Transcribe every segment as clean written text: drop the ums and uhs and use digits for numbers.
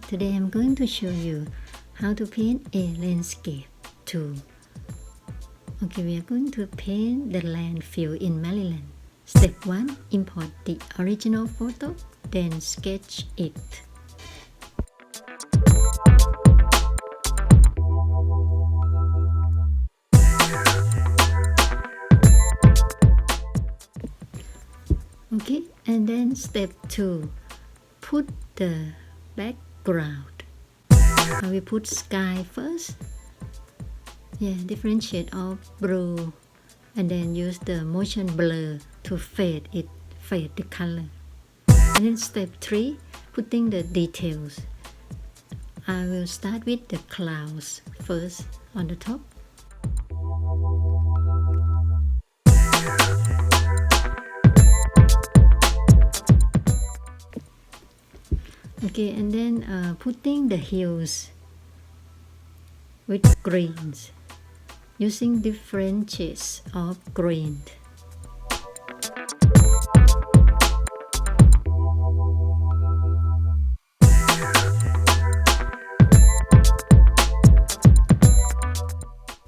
Today I'm going to show you how to paint a landscape too. Okay, we are going to paint the landfill in Maryland. Step 1. Import the original photo, then sketch it. Okay, and then step 2. Put the background. I will put sky first. Yeah, different shade of blue, and then use the motion blur to fade the color. And then step 3, putting the details. I will start with the clouds first on the top. Okay, and then putting the hills with greens, using different shades of green.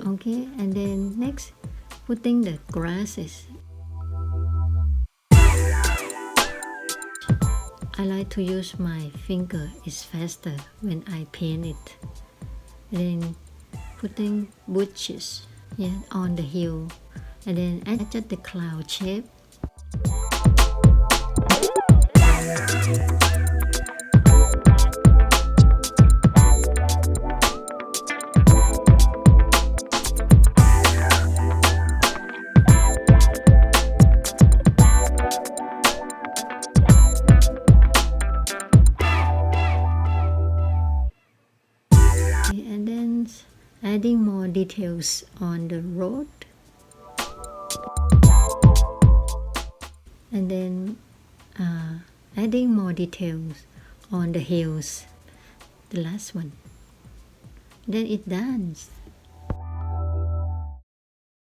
Okay, and then next, putting the grasses. I like to use my finger, it's faster when I paint it. And then putting bushes, yeah, on the hill, and then adjust the cloud shape. And then adding more details on the road, and then adding more details on the hills, the last one. Then it's done.